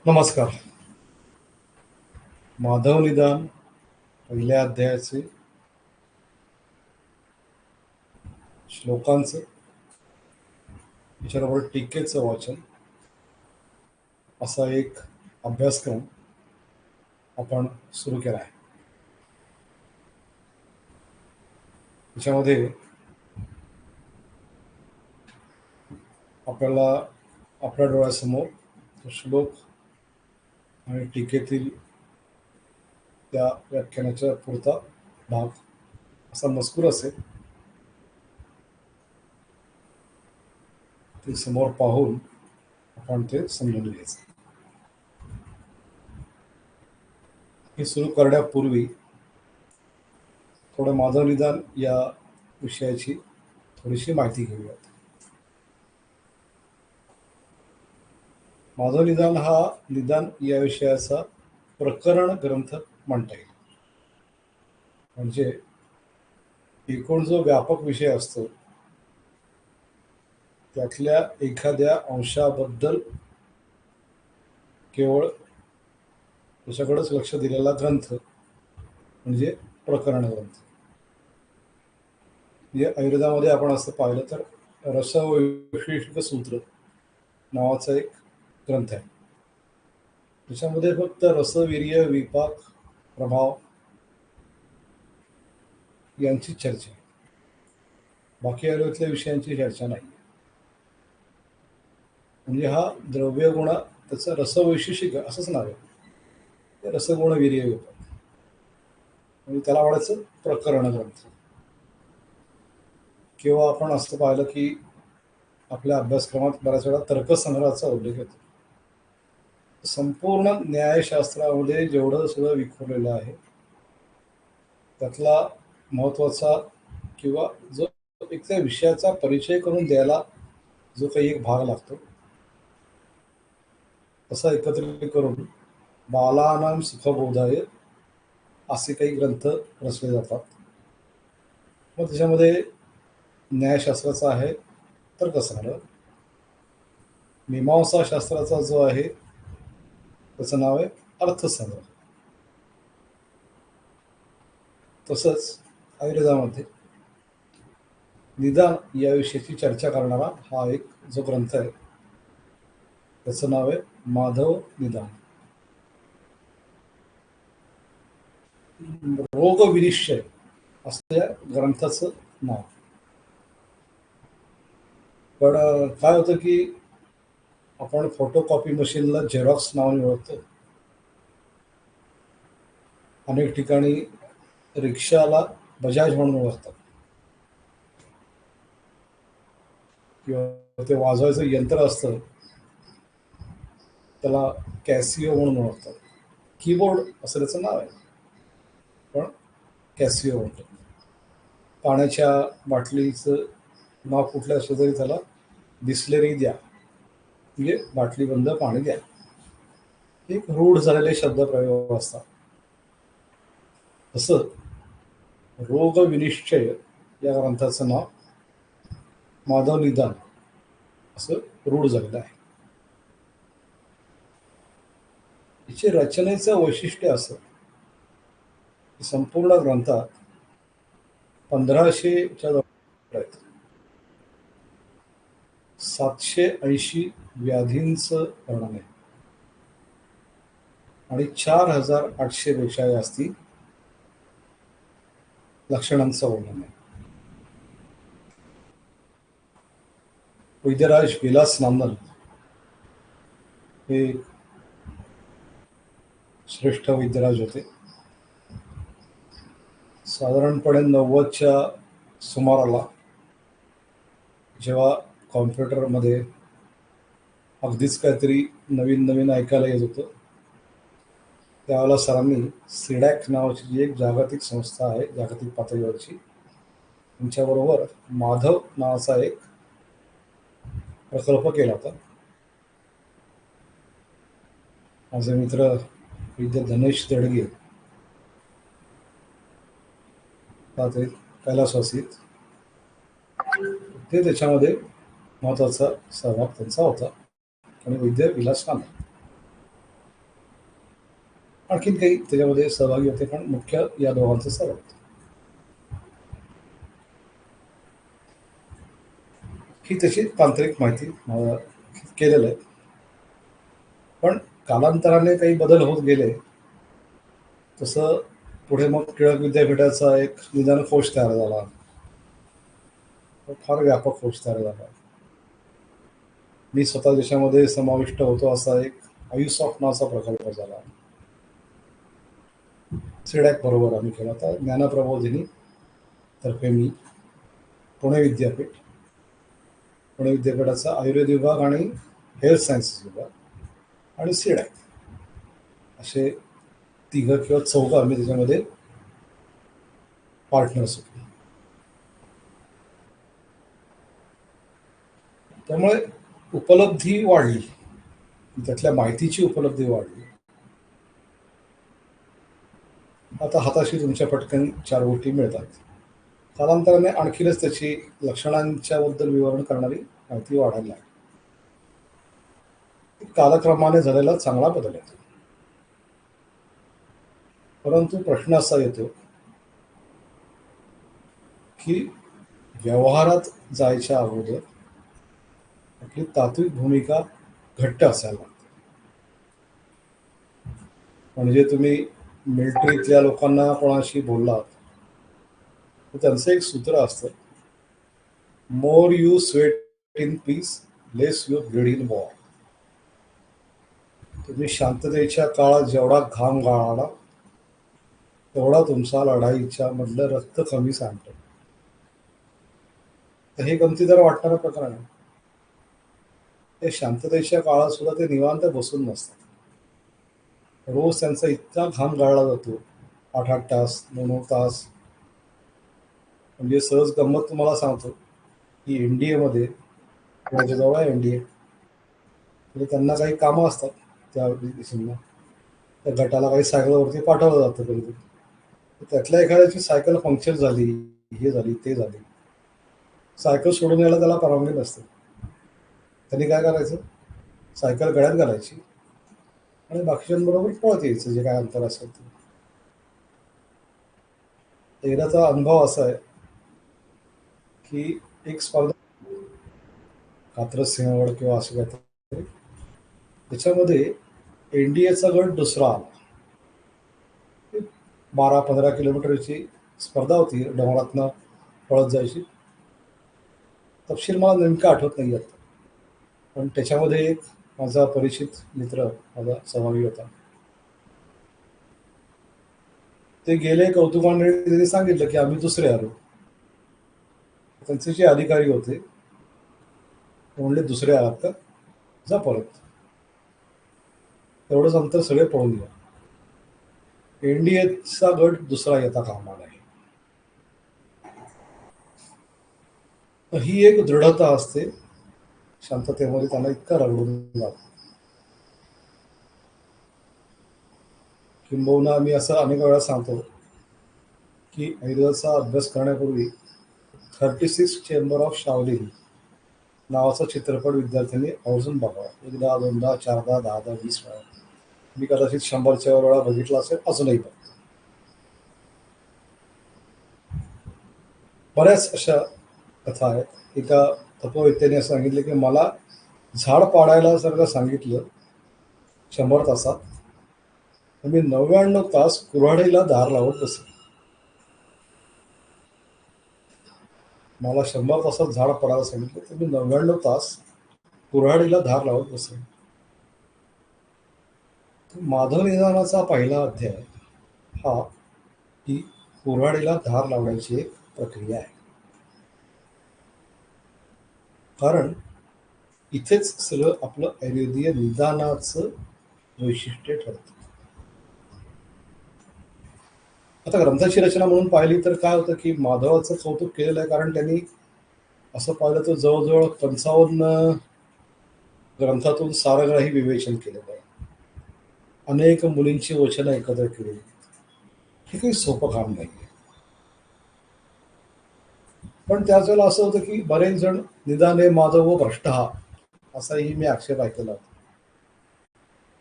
नमस्कार. माधव निदान पहिल्या अध्यायाचे श्लोकांचं त्याच्याबरोबर टीकेचं वाचन असा एक अभ्यासक्रम आपण सुरू केला आहे. त्याच्यामध्ये आपल्याला आपल्या डोळ्यासमोर तो श्लोक आणि टीकेतील त्या व्याख्यानाच्या पुरता भाग असा मजकूर असेल. ते समोर पाहून आपण ते समजून घ्यायचं. हे सुरू करण्यापूर्वी थोडं माधव निदान या विषयाची थोडीशी माहिती घेऊयात. माधव निदान हा निदान या विषयाचा प्रकरण ग्रंथ म्हणता येईल. म्हणजे एकूण जो व्यापक विषय असतो त्यातल्या एखाद्या अंशाबद्दल केवळ त्याच्याकडेच लक्ष दिलेला ग्रंथ म्हणजे प्रकरण ग्रंथ. म्हणजे आयुर्वेदामध्ये आपण असं पाहिलं तर रसवैशिष्ट्य सूत्र नावाचा एक ग्रंथ आहे. त्याच्यामध्ये फक्त रसवीर्य विपाक प्रभाव यांची चर्चा आहे. बाकी आयुर्वेदातल्या विषयांची चर्चा नाही. म्हणजे हा द्रव्यगुण त्याचं रसवैशिष्ट्य असंच नाव आहे. ते रसगुण वीर्य विपाक म्हणजे त्याला म्हणायचं प्रकरण ग्रंथ. किंवा आपण असं पाहिलं की आपल्या अभ्यासक्रमात बऱ्याच वेळा तर्कसंग्रहाचा उल्लेख येतो. संपूर्ण न्यायशास्त्रामध्ये जेवढं सगळं विखुरलेलं आहे त्यातला महत्त्वाचा किंवा जो एक त्या विषयाचा परिचय करून द्यायला जो काही एक भाग लागतो तसा एकत्रित करून बालानां सुखबोधाय असे काही ग्रंथ रचले जातात. मग त्याच्यामध्ये न्यायशास्त्राचा आहे तर्कसंग्रह, मीमांसा शास्त्राचा जो आहे त्याचं नाव आहे अर्थसंग्रह. तसंच आयुर्वेदामध्ये निदान या विषयाची चर्चा करणारा हा एक जो ग्रंथ आहे त्याचं नाव आहे माधव निदान. रोगविनिश्चय असं या ग्रंथाचं नाव. पण काय होतं की आपण फोटोकॉपी मशीनला झेरॉक्स नावाने ओळखतो. अनेक ठिकाणी रिक्षाला बजाज म्हणून ओळखतात किंवा ते वाजवायचं यंत्र असतं त्याला कॅसिओ म्हणून ओळखतात. कीबोर्ड असं त्याचं नाव आहे पण कॅसिओ म्हणतो. पाण्याच्या बाटलीचं नाव कुठलं असलं तरी त्याला बिस्लेरी द्या म्हणजे बाटली बंद पाणी द्या. एक रूढ झालेले शब्दप्रयोग असतात. तसं रोगविनिश्चय या ग्रंथाचं नाव माधव निदान असं रूढ झालेलं आहे. याची रचनेचं वैशिष्ट्य असं की संपूर्ण ग्रंथात 1500च्या जवळ आहेत. 780 व्याधींचं वर्णन आहे आणि 4800 पेक्षा जास्ती लक्षणांचं वर्णन आहे. वैद्यराज विलास नांदल हे श्रेष्ठ वैद्यराज होते. साधारणपणे 90च्या सुमाराला जेव्हा कॉम्प्युटरमध्ये अगदीच काहीतरी नवीन नवीन ऐकायला येत होतं त्यावेळेला सरांनी सिडॅक नावाची जी एक जागतिक संस्था आहे जागतिक पातळीवरची त्यांच्याबरोबर माधव नावाचा एक प्रकल्प केला होता. माझे मित्र विद्या धनेश दडगे ते कैलासवासीत ते त्याच्यामध्ये महत्त्वाचा सहभाग त्यांचा होता आणि वैद्य विलास नांदल. आणखीन काही त्याच्यामध्ये सहभागी होते, पण मुख्य या दोघांचा सहभाग होता. ही तशी तांत्रिक माहिती मला केलेलं आहे. पण कालांतराने काही बदल होत गेले. तसं पुढे मग टिळक विद्यापीठाचा एक निदान कोश तयार झाला. तो फार व्यापक कोश तयार झाला. मी स्वतः ज्याच्यामध्ये समाविष्ट होतो असा एक आयुसॉफ्ट नावाचा प्रकल्प झाला. सिडॅक बरोबर आम्ही केला होता. ज्ञानप्रबोधिनी तर्फे मी पुणे विद्यापीठ, पुणे विद्यापीठाचा आयुर्वेद विभाग आणि हेल्थ सायन्सेस विभाग आणि सिडॅक असे तिघं किंवा चौघं आम्ही त्याच्यामध्ये पार्टनर्स होतो. त्यामुळे उपलब्धी वाढली, त्यातल्या माहितीची उपलब्धी वाढली. आता हाताशी तुमच्या पटकन चार गोष्टी मिळतात. कालांतराने आणखीनच त्याची लक्षणांच्या बद्दल विवरण करणारी माहिती वाढायला लागली. कालक्रमाने झालेला चांगला बदल येतो. परंतु प्रश्न असा येतो की व्यवहारात जायच्या अगोदर आपली तात्विक भूमिका घट्ट असायला लागते. म्हणजे तुम्ही मिलिटरीतल्या लोकांना कोणाशी बोललात तर त्यांचं एक सूत्र असतं, more you sweat in peace, less you bleed in war. तुम्ही शांततेच्या काळात जेवढा घाम गाळाला तेवढा तुमचा लढाईच्या मधलं रक्त कमी सांगतो. तर हे गमतीदार वाटणारं प्रकरण आहे. ते शांततेच्या काळात सुद्धा ते निवांत बसून नसतात. रोज त्यांचा इतका घाम गाळला जातो, 8-8 तास, 9-9 तास. म्हणजे सहज गंमत तुम्हाला सांगतो की एनडीएमध्ये, पुण्याच्या जवळ आहे एनडीए, म्हणजे त्यांना काही कामं असतात त्या दिवशींना. त्या गटाला काही सायकलवरती पाठवलं जातं कधी कधी. त्यातल्या एखाद्याची सायकल पंक्चर झाली, हे झाली ते झाली, सायकल सोडून यायला त्याला परवानगी नसते. त्यांनी काय करायचं, सायकल गळ्यात घालायची आणि बाकीच्यांबरोबर पळत यायचं जे काय अंतर असेल ते. एकदाचा अनुभव असा आहे की एक स्पर्धा, कात्रज सिंहगड किंवा असं काहीतरी, त्याच्यामध्ये एनडीएचा गट दुसरा आला. 12-15 किलोमीटरची स्पर्धा होती, डोंगरातनं पळत जायची. तपशील मला नेमका आठवत नाही आता, पण त्याच्यामध्ये एक माझा परिचित मित्र माझा सहभागी होता. ते गेले कौतुकाने, त्यांनी सांगितलं की आम्ही दुसरे आलो. त्यांचे जे अधिकारी होते ते म्हणले, दुसरे आहात का, जा परत. तेवढंच अंतर सगळे पळून गेले. एनडीएचा गट दुसरा येता कामा नये. तर ही एक दृढता असते शांततेमध्ये, त्यांना इतका रगडून जातो. किंबहुना मी असं अनेक वेळा सांगतो की आयुर्वेदाचा अभ्यास करण्यापूर्वी 36 चेंबर ऑफ शावलिन नावाचा चित्रपट विद्यार्थ्यांनी आवर्जून बघावा. एकदा, दोनदा, चारदा, 10दा, 20 वेळा. मी कदाचित 100च्या वेळा बघितला असेल, अजूनही बघतो. बऱ्याच अशा कथा आहेत. एका तत्ववेत्याने असं सांगितलं की मला झाड पाडायला जर का सांगितलं 100 तासात, तर मी 99 तास कुऱ्हाडीला धार लावत बसेन. मला 100 तासात झाड पडायला सांगितलं तर मी 99 तास कुऱ्हाडीला धार लावत बसेन. माधव निदानाचा पहिला अध्याय हा ही कुऱ्हाडीला धार लावण्याची एक प्रक्रिया आहे. कारण इथेच सगळं आपलं आयुर्वेदीय निदानाचं वैशिष्ट्य ठरतं. आता ग्रंथाची रचना म्हणून पाहिली तर काय होतं की माधवाचं कौतुक केलेलं आहे, कारण त्यांनी असं पाहिलं तर जवळजवळ 55 ग्रंथातून सारग्राही विवेचन केलेलं आहे. अनेक मुलींची वचनं एकत्र केलेली. हे काही सोपं काम नाही. पण त्याच वेळेला असं होतं की बरेच जण निदाने माधव व भ्रष्ट हा, असाही मी आक्षेप ऐकला होता.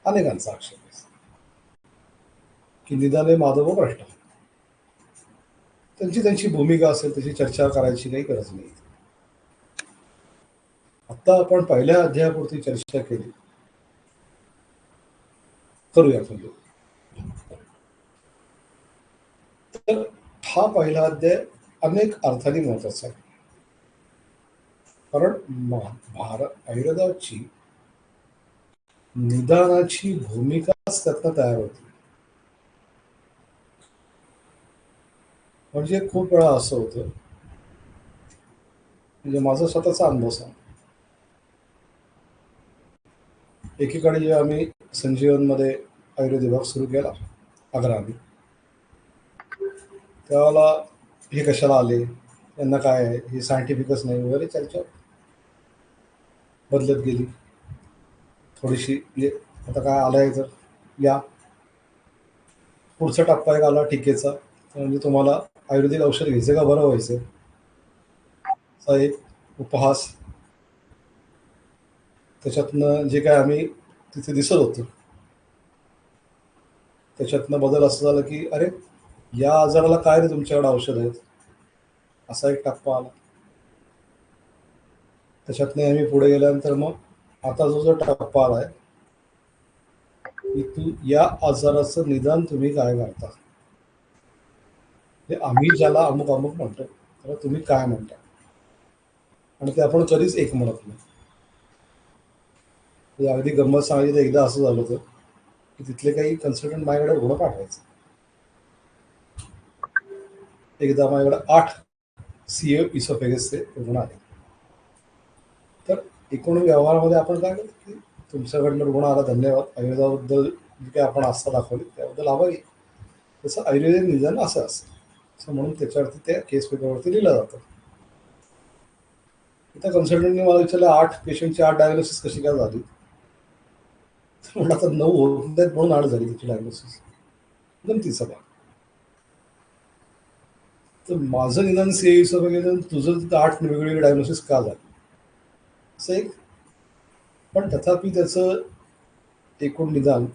अनेकांचा आक्षेप आहे. की निदाने माधव भ्रष्ट. त्यांची त्यांची भूमिका असेल त्याची चर्चा करायची काही गरज नाही. आता आपण पहिल्या अध्यायापुरती चर्चा केली, करूया म्हणजे. तर हा पहिला अध्याय अनेक अर्थाने महत्वाचा आहे. कारण आयुर्वेदाची निदानाची भूमिकाच त्यातनं तयार होती. म्हणजे खूप वेळा असं होतं, म्हणजे माझा स्वतःचा अनुभव सांग. एकीकडे जेव्हा आम्ही संजीवनमध्ये आयुर्वेद विभाग सुरू केला आग्रामध्ये, त्यावेळेला हे कशाला आले, यांना काय आहे, हे सायंटिफिकच नाही वगैरे चर्चा बदलत गेली थोडीशी. म्हणजे आता काय आलंय तर या पुढचा टप्पा एक आला टीकेचा, म्हणजे तुम्हाला आयुर्वेदिक औषध घ्यायचं का बरं व्हायचं, असा एक उपहास. त्याच्यातनं जे काय आम्ही तिथे दिसत होतो त्याच्यातनं बदल असं झालं की अरे या आजाराला काय रे तुमच्याकडे औषध आहेत, असा एक टप्पा आला. त्याच्यातनं आम्ही पुढे गेल्यानंतर मग आता जो टप्पा आलाय की तू या आजाराचं निदान तुम्ही काय करता, हे आम्ही ज्याला अमुक अमुक म्हणतो त्याला तुम्ही काय म्हणता. आणि ते आपण कधीच एक म्हणत नाही. हे अगदी गंमत सांगायची तर एकदा असं झालं होतं की तिथले काही कन्सल्टंट माझ्याकडे रुग्ण पाठवायचे. एकदा माझ्याकडे 8 सीए इसोफेगसचे रुग्ण आले. तर एकूण व्यवहारामध्ये आपण काय करतो की तुमच्याकडनं रुग्ण आला, धन्यवाद, आयुर्वेदाबद्दल जी काही आपण आस्था दाखवली त्याबद्दल आभारी. तसं आयुर्वेदिक निदान असं असतं, असं म्हणून त्याच्यावरती त्या केस पेपरवरती लिहिलं जातं. त्या कन्सल्टंटने मला विचारलं 8 पेशंटची 8 डायग्नोसिस कशी काय झाली. तर म्हणलं आता 9 होत नाहीत म्हणून 8 झाली त्याची डायग्नोसिस. गमतीचा भाग. तर माझं निदान सीए वगैरे तुझं तिथं 8 वेगवेगळे डायग्नोसिस का झाले, असं एक. पण तथापि त्याचं एकूण निदान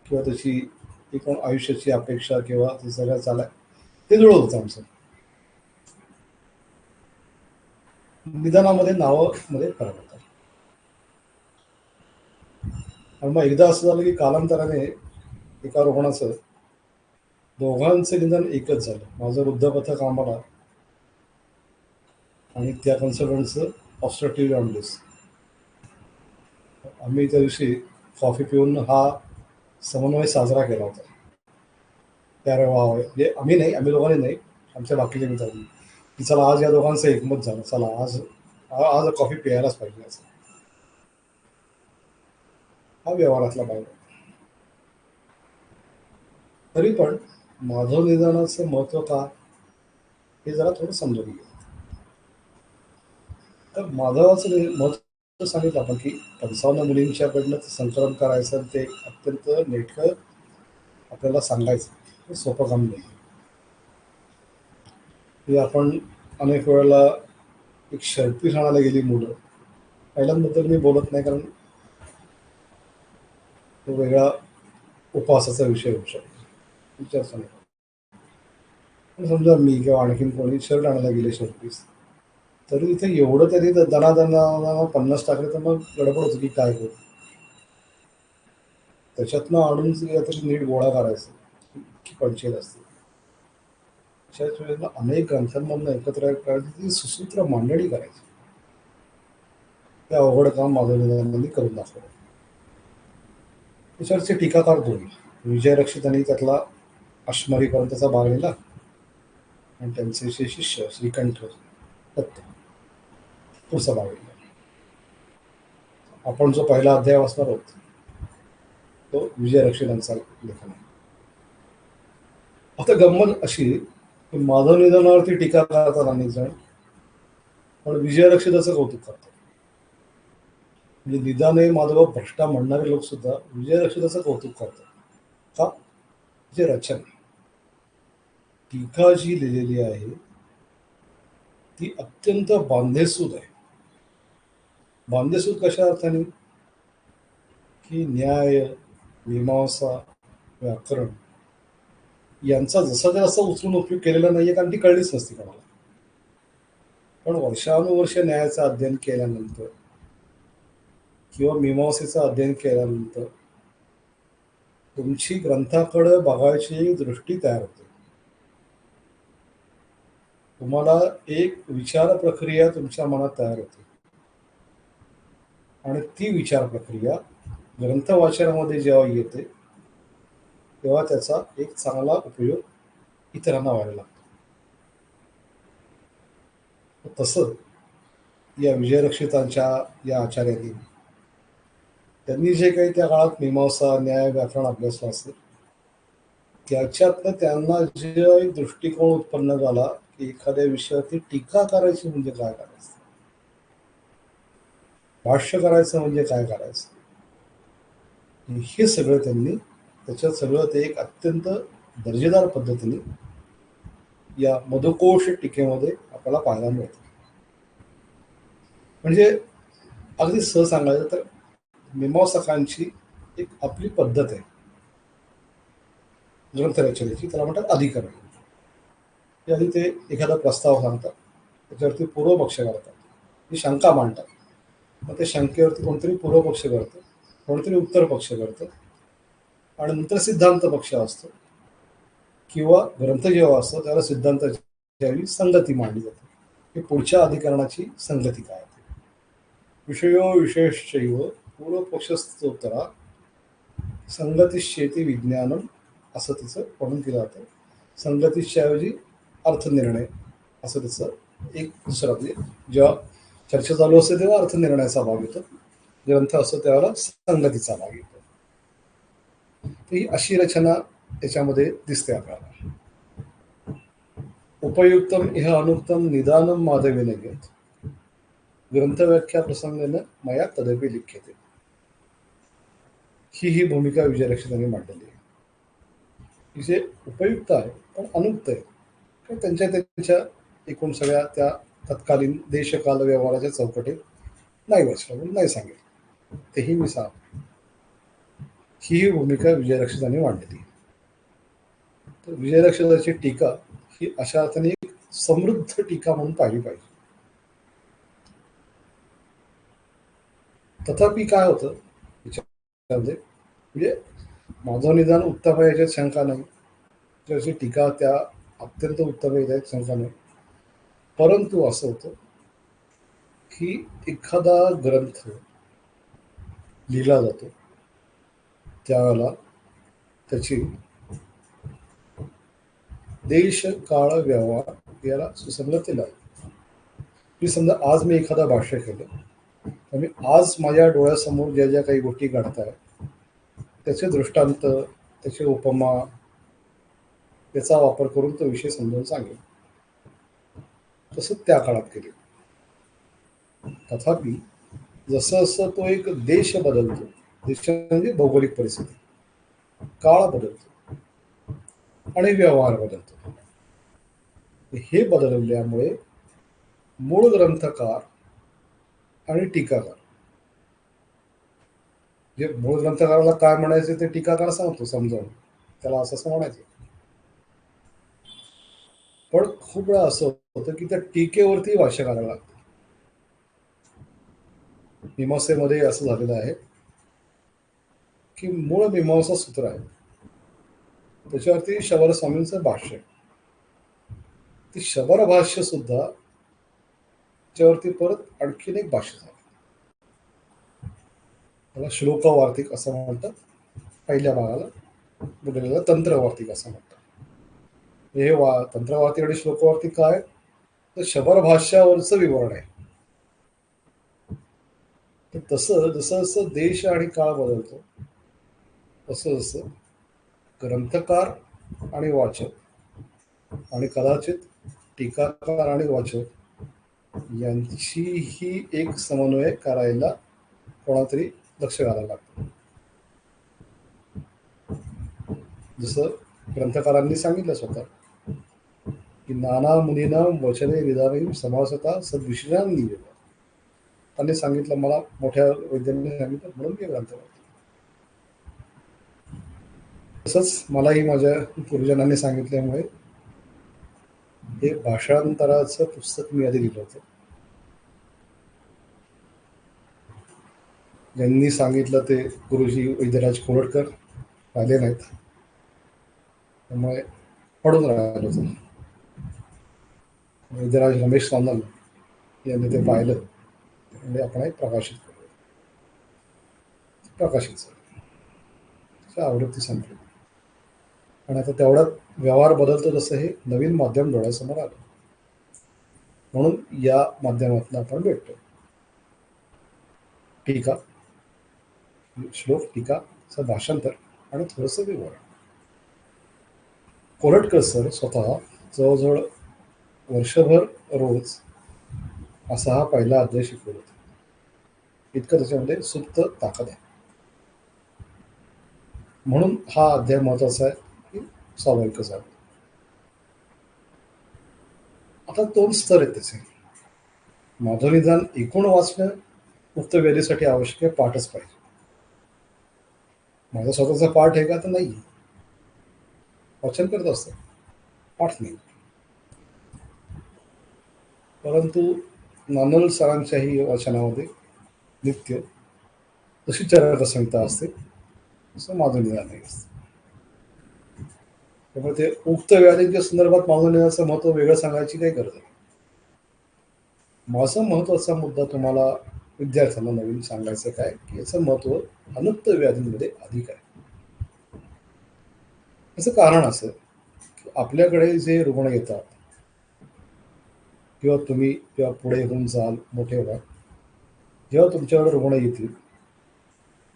किंवा त्याची एकूण आयुष्याची अपेक्षा किंवा ते सगळं चालाय ते जुळत होतं आमचं. निदानामध्ये नावामध्ये फरक होता. आणि मग एकदा असं झालं की कालांतराने एका रुग्णाचं दोघांचं निदान एकच झालं. माझं वृद्धपथक आम्हाला आणि त्या कन्सल्टंटचं ऑब्स्ट्रक्टिव्ह जॉन्डिस. आम्ही त्या दिवशी कॉफी पिऊन हा समन्वय साजरा केला होता. त्या म्हणजे आम्ही नाही, आम्ही दोघांनी नाही, आमच्या बाकीच्या मित्रांनी, की चला आज या दोघांचं एकमत झालं, चला आज आज कॉफी प्यायलाच पाहिजे असं. हा व्यवहारातला भाग आहे. तरी पण माधव निदानाचं महत्व का हे जरा थोडं समजून घेऊ. तर माधवाचं महत्व सांगितलं आपण की 55 मुलींच्याकडनं संकलन करायचं, ते अत्यंत नेटकं आपल्याला सांगायचं, हे सोपं काम नाही. हे आपण अनेक वेळेला एक शर्ती राहण्याला गेली मुलं, पहिल्यांबद्दल मी बोलत नाही कारण तो वेगळा उपवासाचा विषय होऊ शकतो, विचारचा नाही. पण समजा मी किंवा आणखीन कोणी शर्ट आणायला गेले शर्ट, तरी इथे एवढं तरी दना 50 टाकले तर मग गडबड होती की काय करू. त्याच्यातनं आणून तरी नीट गोळा करायचं की पंचायत असते. अशाच वेळेला अनेक ग्रंथांमधनं एकत्र करायची ती सुसूत्र मांडणी करायची. ते अवघड काम माधवनिदानांनी करून दाखवलं. त्याच्यावरचे टीकाकार दोन, विजयरक्षितांनी त्यातला अश्मारीपर्यंतचा भाग लिहिला आणि त्यांचे शिष्य श्रीकंठ दत्त पुढचा भाग लिहिला. आपण जो पहिला अध्याय वाचणार आहोत तो विजयरक्षितांचा लेखन आहे. आता गंमत अशी की माधव निधनावरती टीका करतात अनेक जण, पण विजयरक्षिताचं कौतुक करतात. म्हणजे निदाने माधव भ्रष्टा म्हणणारे लोक सुद्धा विजयरक्षिताचं कौतुक करतात. का? जे रचना टीका जी लिहिलेली आहे ती अत्यंत बांधेसूद आहे. बांधेसूद कशा अर्थाने की न्याय, मीमांसा, व्याकरण यांचा जसा जास्त उचलून उपयोग केलेला नाहीये, कारण ती कळलीच नसती कोणाला. पण वर्षानुवर्ष न्यायाचं अध्ययन केल्यानंतर किंवा मीमांसेचं अध्ययन केल्यानंतर तुमची ग्रंथाकडे बघायची दृष्टी तयार होते. तुम्हाला एक विचार प्रक्रिया तुमच्या मनात तयार होते आणि ती विचार प्रक्रिया ग्रंथ वाचनामध्ये जेव्हा येते तेव्हा त्याचा एक चांगला उपयोग इतरांना व्हायला लागतो. तसं या विजयरक्षितांच्या या आचार्यांनी त्यांनी जे काही त्या काळात मीमांसा न्याय व्याकरण अभ्यासलं असेल त्याच्यातनं त्यांना जे एक दृष्टिकोन उत्पन्न झाला की एखाद्या विषयावरती टीका करायची म्हणजे काय करायचं, भाष्य करायचं म्हणजे काय करायचं, हे सगळं त्यांनी त्याच्यात सगळं ते एक अत्यंत दर्जेदार पद्धतीने या मधुकोश टीकेमध्ये आपल्याला पाहायला मिळतं. म्हणजे अगदी सहज सांगायचं तर मीमांसकांची एक आपली पद्धत आहे ग्रंथरचनेची, त्याला म्हणतात अधिकरण. ते आधी ते एखादा प्रस्ताव सांगतात, त्याच्यावरती पूर्वपक्ष करतात, ती शंका मांडतात, मग ते शंकेवरती कोणतरी पूर्वपक्ष करतं, कोणतरी उत्तर पक्ष करतं आणि नंतर सिद्धांत पक्ष असतो किंवा ग्रंथ जेव्हा असतो त्याला सिद्धांताची संगती मांडली जाते की पुढच्या अधिकरणाची संगती काय आहे. विषयो विशेषैव पूर्वपक्षस्तोत्तरा संगतीश्चेती विज्ञानम असं तिचं वर्णन केलं जातं. संगतीच्या ऐवजी अर्थनिर्णय असं त्याचं एक दुसरा, म्हणजे जेव्हा चर्चा चालू असते तेव्हा अर्थनिर्णयाचा भाग येतो, ग्रंथ असतो त्यावेळेला संगतीचा भाग येतो. ही अशी रचना त्याच्यामध्ये दिसते आपल्याला. उपयुक्तम इह अनुक्तम निदानम माधवीने घेत ग्रंथव्याख्या प्रसंगाने मया तदपि लिख्यते. ही भूमिका विजयरक्षितांनी मांडलेली आहे. ही जे उपयुक्त आहे पण अनुक्त आहे, कारण त्यांच्या एकूण सगळ्या त्या तत्कालीन देशकाल व्यवहाराच्या चौकटीत नाही वाचलं म्हणून नाही सांगितलं, तेही मी सांग. ही भूमिका विजयरक्षितांनी मांडलेली. तर विजयरक्षिताची टीका ही अशा अर्थाने एक समृद्ध टीका म्हणून पाहिली पाहिजे. तथापि काय होतं त्याच्यामध्ये, म्हणजे माझं निदान उत्तम आहे याच्यात शंका नाही, त्याची टीका त्या अत्यंत उत्तम आहे याच्यात शंका नाही. परंतु असं होतं की एखादा ग्रंथ लिहिला जातो त्यावेळेला त्याची देश काळ व्यवहार याला सुसंगती लागते. की समजा आज मी एखादा भाष्य केलं तर मी आज माझ्या डोळ्यासमोर ज्या ज्या काही गोष्टी घडत आहेत त्याचे दृष्टांत, त्याचे उपमा याचा वापर करून तो विषय समजावून सांगेल. तसं त्या काळात केले. तथापि जसं जसं तो एक देश बदलतो, देश म्हणजे भौगोलिक परिस्थिती, काळ बदलतो आणि व्यवहार बदलतो, हे बदलल्यामुळे मूळ ग्रंथकार आणि टीकाकार, जे मूळ ग्रंथकाराला काय म्हणायचे ते टीकाकार सांगतो समजावून, त्याला असं म्हणायचं. पण खूप वेळा असं होतं की त्या टीकेवरती भाष्य करायला लागतं. मीमांसेमध्ये असं झालेलं आहे की मूळ मीमांसा सूत्र आहे, त्याच्यावरती शबर स्वामींचं भाष्य आहे. ती शबर भाष्य सुद्धा त्याच्यावरती परत आणखीन एक भाष्य झालं, त्याला श्लोकवार्तिक असं म्हणतात. पहिल्या भागाला बुद्धलेला तंत्रवार्तिक असं म्हणतात. हे तंत्रवार्तिक आणि श्लोकवार्तिक काय, तर शबर भाष्यावरचं विवरण आहे. तर तसं जसं जसं देश आणि काळ बदलतो तसं जसं ग्रंथकार आणि वाचक आणि कदाचित टीकाकार आणि वाचक यांचीही एक समन्वय करायला कोणातरी लक्ष घालायला लागतं. जसं ग्रंथकारांनी सांगितलं स्वतः की नाना मुनीना वचने विधाने समासता सद्विषयान निवेद. त्यांनी सांगितलं, मला मोठ्या वैद्यांनी सांगितलं म्हणून मी ग्रंथ वाचतो. तसंच मलाही माझ्या गुरुजनांनी सांगितल्यामुळे हे भाषांतराचं पुस्तक मी आधी लिहिलं होतं. ज्यांनी सांगितलं ते गुरुजी वैद्यराज कोरटकर पाहिले नाहीत, त्यामुळे पडून राहिलं होतं. वैद्यराज रमेश सानल यांनी ते पाहिलं, म्हणजे आपण एक प्रकाशित करू. प्रकाशित झालं, त्याची आवृत्ती संपली. आणि आता तेवढ्यात व्यवहार बदलतो तसं हे नवीन माध्यम डोळ्यासमोर आलं, म्हणून या माध्यमातून आपण भेटतो. टीका, श्लोक टीकाचं भाषांतर आणि थोडंसं विवरण. कोरटकर सर स्वतः जवळजवळ वर्षभर रोज असा हा पहिला अध्याय शिकवत होता. इतकं त्याच्यामध्ये सुप्त ताकद आहे. म्हणून हा अध्याय महत्वाचा आहे की स्वाभाविकच आहे. आता दोन स्तर आहेत त्याचे. माधवनिदान एकूण वाचणं मुक्त वेळेसाठी आवश्यक आहे, पाठच पाहिजे. माझा स्वतःचा पाठ आहे का तर नाही, वाचन करत असतं, पाठ नाही. परंतु नानल सरांच्याही वाचनामध्ये नित्य जशी चरकसंहिता असते तसं माधवनिदानही असतं. त्यामुळे ते उक्त व्याधींच्या संदर्भात माधवनिदानाचं महत्व वेगळं सांगायची काही गरज नाही. माझा महत्वाचा मुद्दा तुम्हाला विद्यार्थ्यांना नवीन सांगायचं काय की याचं महत्व अनुक्त व्याधींमध्ये अधिक आहे. याचं कारण असं की आपल्याकडे जे रुग्ण येतात किंवा तुम्ही जेव्हा पुढे होऊन जाल, मोठे व्हाल, जेव्हा तुमच्याकडे रुग्ण येतील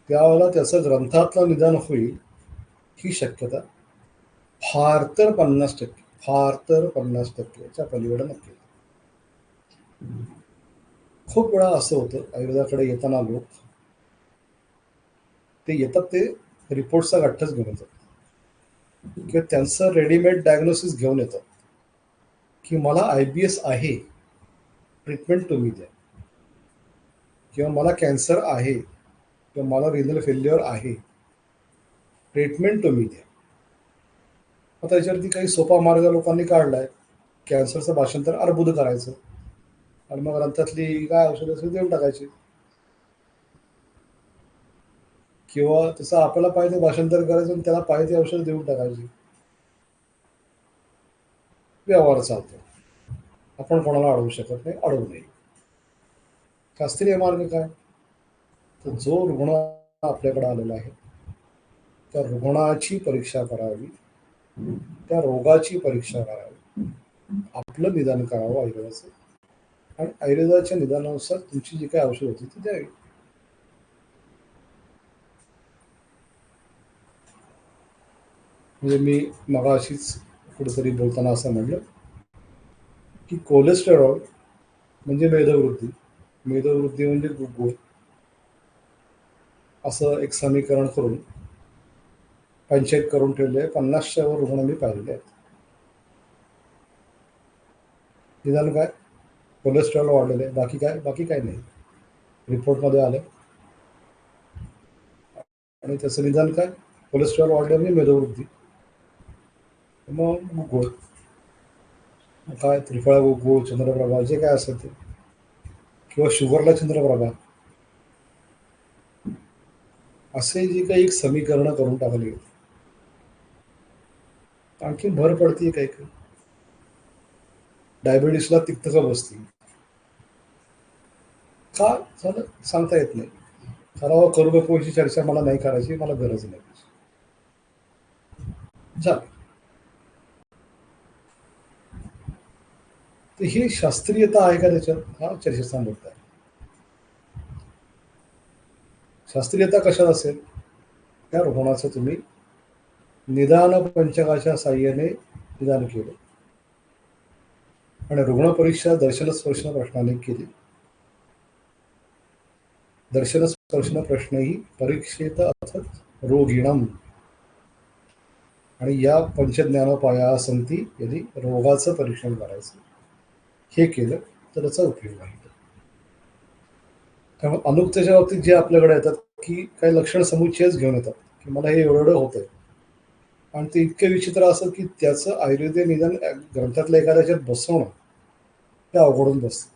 त्यावेळेला त्याचं ग्रंथातलं निदान होईल ही शक्यता फार तर 50%, फार तर 50%च्या पलीकडे नक्की. खूप वेळा असं होतं आयुर्वेदाकडे येताना लोक ते येतात ते रिपोर्टचा गठ्ठच घेऊन येतात किंवा त्यांचं रेडीमेड डायग्नोसिस घेऊन येतात की मला IBS आहे, ट्रीटमेंट तुम्ही द्या, किंवा मला कॅन्सर आहे किंवा मला रिनल फेल्युअर आहे, ट्रीटमेंट तुम्ही द्या. आता याच्यावरती काही सोपा मार्ग लोकांनी काढलाय. कॅन्सरचं भाषांतर अर्बुद करायचं आणि मग ग्रंथातली काय औषध असेल देऊन टाकायची, किंवा तसं आपल्याला पाहिजे भाषांतर करायचं आणि त्याला पाहिजे औषध देऊन टाकायची. व्यवहार चालतो, आपण कोणाला अडवू शकत नाही, अडवू नये. शास्त्रीय मार्ग काय, तर जो रुग्ण आपल्याकडे आलेला आहे त्या रुग्णाची परीक्षा करावी, त्या रोगाची परीक्षा करावी, आपलं निदान करावं आयुर्वेदाचं, आणि आयुर्वेदाच्या निदानानुसार तुमची जी काही औषध होती ती द्यावी. म्हणजे मी मगाशीच कुठेतरी बोलताना असं म्हणलं की कोलेस्टेरॉल म्हणजे मेदवृद्धी, मेदवृद्धी म्हणजे गुळगुळ, असं एक समीकरण करून पंचायत करून ठेवले. 50च्या वर रुग्ण मी पाहिलेले आहेत. निदान काय, कोलेस्ट्रॉल वाढलेलं आहे, बाकी काय नाही, रिपोर्टमध्ये आलं. आणि त्याचं निदान काय, कोलेस्ट्रॉल वाढल्याने मेदवृद्धी, मग गुळ, काय त्रिफळा गुळ, चंद्रप्रभा, जे काय असेल ते, किंवा शुगरला चंद्रप्रभा, असे जे काही एक समीकरणं करून टाकली. आणखी भर पडते काही काही. डायबिटीसला तिक्त का बसते, का झालं सांगता येत नाही. करावं करू नकोची चर्चा मला नाही करायची, मला गरज नाही झालं. तर ही शास्त्रीयता आहे का त्याच्यात, हा चर्चेचा मुद्दा आहे. शास्त्रीयता कशात असेल, त्या रुग्णाचं तुम्ही निदान पंचकाच्या साह्याने निदान केलं आणि रुग्ण परीक्षा दर्शन स्पर्शन प्रश्नाने केली. दर्शन स्पर्शन प्रश्न ही परीक्षेत अर्थात रोगिणम, आणि या पंचज्ञानोपाया संती यदि रोगाचं परीक्षण करायचं, हे केलं तर त्याचा उपयोग आहे. त्यामुळे अनुक्तेच्या बाबतीत जे आपल्याकडे येतात की काही लक्षण समुच्चयच घेऊन येतात की मला हे एवढं होतंय, आणि ते इतकं विचित्र असं की त्याचं आयुर्वेदीय निदान ग्रंथातल्या एखाद्याच्यात बसवणं ते अवघडून बसतं.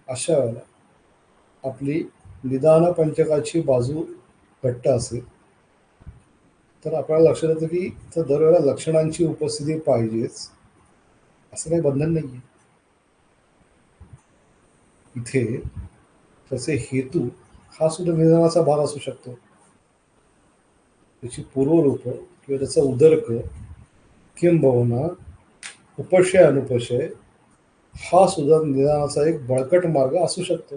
अशा वेळेला आपली निदान पंचकाची बाजू घट्ट असेल तर आपल्याला लक्षात येतं की इथं दरवेळेला लक्षणांची उपस्थिती पाहिजेच असं काही बंधन नाही आहे. इथे त्याचे हेतू हा सुद्धा निदानाचा भाग असू शकतो. त्याची पूर्वरूप किंवा त्याचा उदरक किंबहुना उपशय अनुपशय हा सुद्धा निदानाचा एक बळकट मार्ग असू शकतो.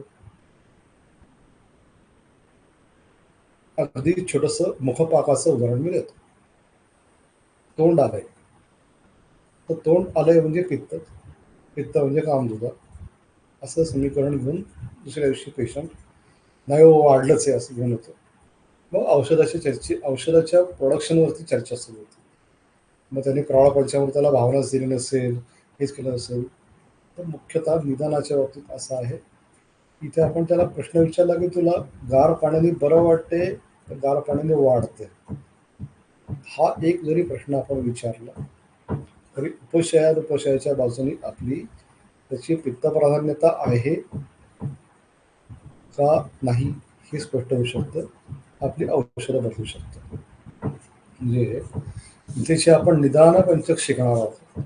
अगदी छोटंसं मुखपाकाचं उदाहरण मी देतो. तोंड आलंय तर तोंड आलंय म्हणजे पित्त, पित्त म्हणजे कामधुगा असं समीकरण घेऊन दुसऱ्या दिवशी पेशंट नाही हो वाढलंच आहे असं घेऊन येतो. मग औषधाच्या प्रोडक्शनवरती चर्चा सुरू होती. मग त्यांनी प्रवाळ पंचामृताला भावनाच दिली नसेल, हेच केलं नसेल. तर मुख्यतः निदानाच्या बाबतीत असं आहे, इथे आपण त्याला प्रश्न विचारला की तुला गार पाण्याने बरं वाटते तर गार पाण्याने वाढते. हा एक जरी प्रश्न आपण विचारला तरी उपशयाच्या बाजूने आपली त्याची पित्तप्राधान्यता आहे का नाही हे स्पष्ट होऊ शकतं. आपली औषधं बदलू शकतं. म्हणजे इथे जे आपण निदान पंचक शिकणार आहोत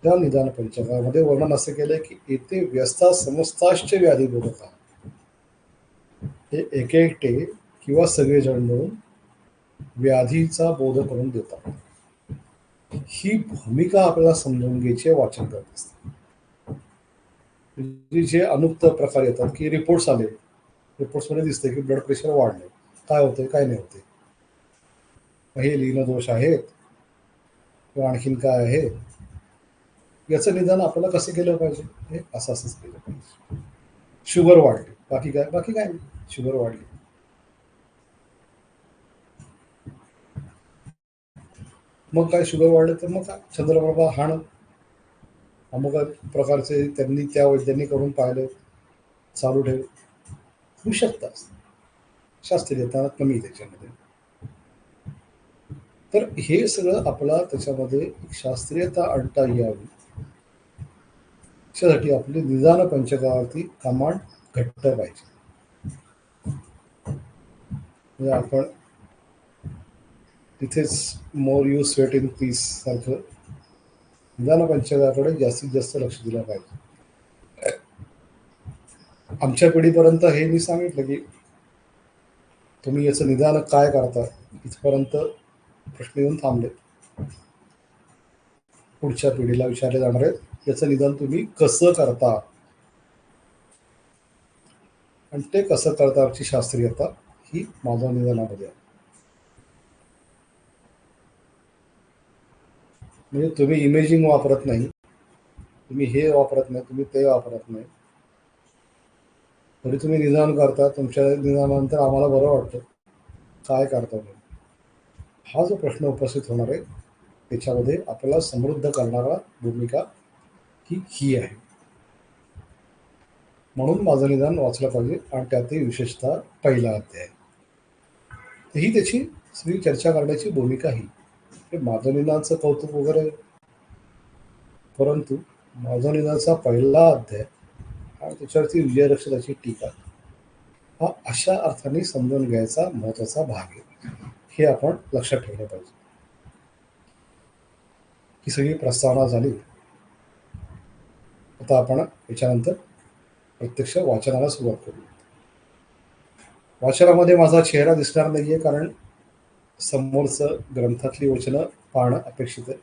त्या निदान पंचकामध्ये वर्णन असं केलंय की येथे व्यस्ता समस्ताश्च व्याधी बोधका हे एक एकटे किंवा सगळेजण मिळून व्याधीचा बोध करून देतात. ही भूमिका आपल्याला समजून घ्यायची आहे वाचन करत असते. म्हणजे जे अनुक्त प्रकार येतात की रिपोर्ट्स आले, रिपोर्ट्समध्ये दिसते की ब्लड प्रेशर वाढले, काय होतंय काय नाही होते, हे लीन दोष आहेत किंवा आणखीन काय आहे, याचं निदान आपल्याला कसं केलं पाहिजे, हे असंच केलं पाहिजे. शुगर वाढली, बाकी काय नाही, शुगर वाढली. मग काय शुगर वाढले तर मग काय चंद्रप्रभा हाण अमुक प्रकारचे त्यांनी त्या वैद्यांनी करून पाहिले, चालू ठेव होऊ शकतात. शास्त्रीयता कमी त्याच्यामध्ये. तर हे सगळं आपला त्याच्यामध्ये एक शास्त्रीयता आणता यावी त्याच्यासाठी आपली निदान पंचकावरती कमांड घट्ट पाहिजे. म्हणजे आपण तिथेच more you sweat in peace सारखं निदान पंचकाकडे जास्तीत जास्त लक्ष दिलं पाहिजे. आमच्या पिढीपर्यंत हे मी सांगितलं की तुम्ही याचं निदान काय करता इथपर्यंत प्रश्न येऊन थांबले. पुढच्या पिढीला विचारले जाणार आहेत याचं निदान तुम्ही कसं करता आणि ते कसं करताची शास्त्रीयता ही माझ्या निदानामध्ये आहे. म्हणजे तुम्ही इमेजिंग वापरत नाही, तुम्ही हे वापरत नाही, तुम्ही ते वापरत नाही, तरी तुम्ही निदान करता. तुमच्या निदानानंतर आम्हाला बरं वाटतं, काय करता तुम्ही, हा जो प्रश्न उपस्थित होणार आहे त्याच्यामध्ये आपल्याला समृद्ध करणारा भूमिका ही आहे. म्हणून माझं निदान वाचलं पाहिजे आणि त्यातही विशेषतः पहिला अध्याय ही त्याची सगळी चर्चा करण्याची भूमिका ही. माझं निदानचं कौतुक वगैरे, परंतु माझं निदानचा पहिला अध्याय आणि त्याच्यावरती विजयरक्षकाची टीका हा अशा अर्थाने समजून घ्यायचा महत्वाचा भाग आहे. हे आपण लक्षात ठेवलं पाहिजे. ही सगळी प्रस्तावना झाली. आता आपण याच्यानंतर प्रत्यक्ष वाचनाला सुरुवात करू. वाचनामध्ये माझा चेहरा दिसणार नाहीये कारण समोरचं ग्रंथातली वचनं पाहणं अपेक्षित आहे.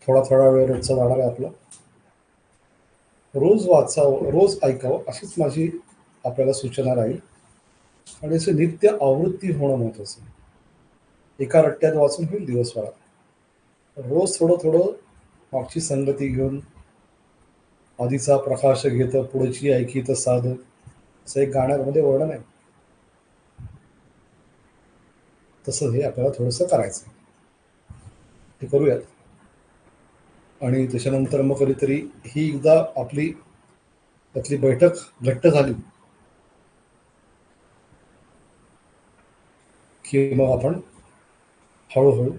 थोडा थोडा वेळ रोजचा जाणार आहे आपला. रोज वाचावं, रोज ऐकावं अशीच माझी आपल्याला सूचना राहील आणि याचं नित्य आवृत्ती होणं महत्वाचं आहे. एका रट्ट्यात वाचून होईल दिवसभरात. रोज थोडं थोडं मागची संगती घेऊन आधीचा प्रकाश घेतं पुढची ऐकी तर साध असं एक गाण्यामध्ये वर्णन आहे. तसं हे आपल्याला थोडंसं करायचं, ते करूयात. आणि त्याच्यानंतर मग कधीतरी ही एकदा आपली त्यातली बैठक घट्ट झाली की मग आपण हळूहळू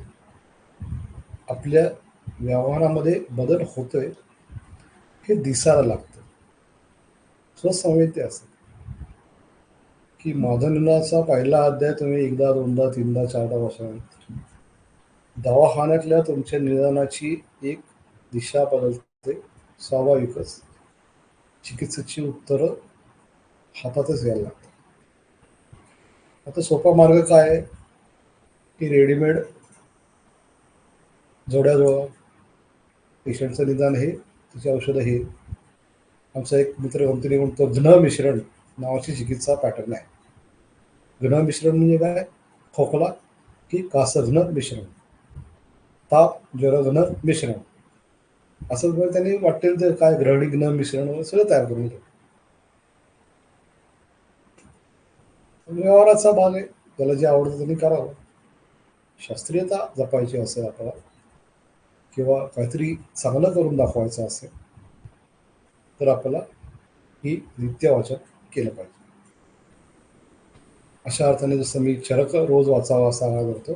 आपल्या व्यवहारामध्ये बदल होतोय हे दिसायला लागतं. स्वसंवेद्य असतं की माधवनाचा पहिला अध्याय तुम्ही एकदा दोनदा तीनदा चारदा वाचा. दवाखान्यातल्या तुमच्या निदानाची एक दिशा बदलते. स्वाभाविकच चिकित्सेची उत्तरं हातातच यायला लागतात. आता सोपा मार्ग काय आहे की रेडीमेड जोड्याजवळ पेशंटचं निदान हे तिची औषधं हे. आमचा एक मित्र कंपनी म्हणतो घन मिश्रण नावाची चिकित्सा पॅटर्न आहे. घन मिश्रण म्हणजे काय? खोकला की कास घन मिश्रण, ताप ज्वर घन मिश्रण, असं म्हणजे त्यांनी वाटेल ते काय ग्रहणी घन मिश्रण वगैरे सगळं तयार करून ठेवलं. व्यवहाराचा भाग आहे, त्याला जे आवडतं त्यांनी करावं. शास्त्रीयता जपायची असेल आपल्याला किंवा काहीतरी चांगलं करून दाखवायचं असेल तर आपल्याला ही नित्यवाचन केलं पाहिजे. अशा अर्थाने जसं मी चरक रोज वाचावा असा आग्रह करतो,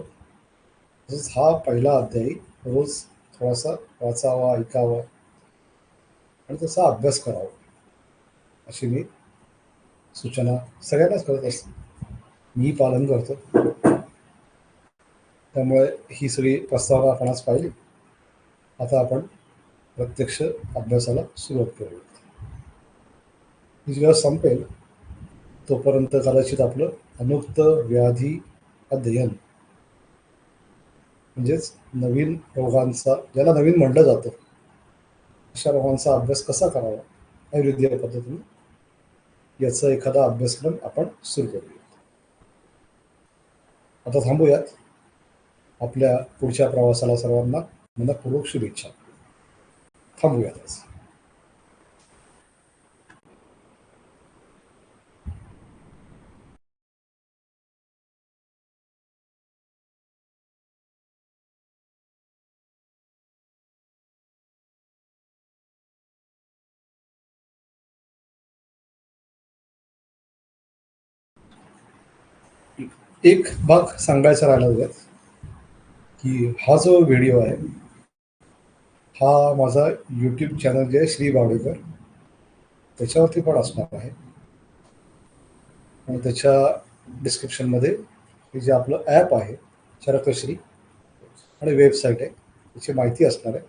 तसंच हा पहिला अध्यायी रोज थोडासा वाचावा, ऐकावा आणि त्याचा अभ्यास करावा अशी मी सूचना सगळ्यांनाच करत असतो. मी पालन करतो. त्यामुळे ही सगळी प्रस्तावना आपण आज पाहिली. आता आपण प्रत्यक्ष अभ्यासाला सुरुवात करूया. ही जेव्हा संपेल तोपर्यंत कदाचित आपलं अनुक्त व्याधी अध्ययन म्हणजेच नवीन रोगांचा, ज्याला नवीन म्हटलं जातं अशा रोगांचा अभ्यास कसा करावा आयुर्वेदीय पद्धतीने, याचा एखादा अभ्यासक्रम आपण सुरू करूया. आता थांबूयात. आपल्या पुढच्या प्रवासाला सर्वांना मनपूर्वक शुभेच्छा. थांबूयातच. एक भाग सांगायचा राहिला होता की हा जो व्हिडिओ आहे हा माझा यूट्यूब चॅनल जे आहे श्री बावडेकर त्याच्यावरती पण असणार आहे. आणि त्याच्या डिस्क्रिप्शनमध्ये हे जे आपलं ॲप आहे चरकश्री आणि वेबसाईट आहे त्याची माहिती असणार आहे.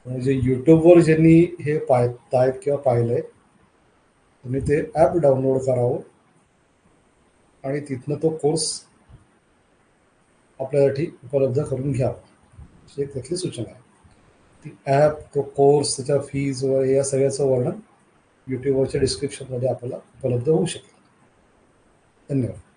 म्हणजे यूट्यूबवर ज्यांनी हे पाहतायत किंवा पाहिलं आहे त्यांनी ते ॲप डाउनलोड करावं आणि तिथनं तो कोर्स आपल्यासाठी उपलब्ध करून घ्यावा अशी एक त्यातली सूचना आहे. ती ॲप, तो कोर्स, त्याच्या फीज वगैरे या सगळ्याचं वर्णन यूट्यूबवरच्या डिस्क्रिप्शनमध्ये आपल्याला उपलब्ध होऊ शकेल. धन्यवाद.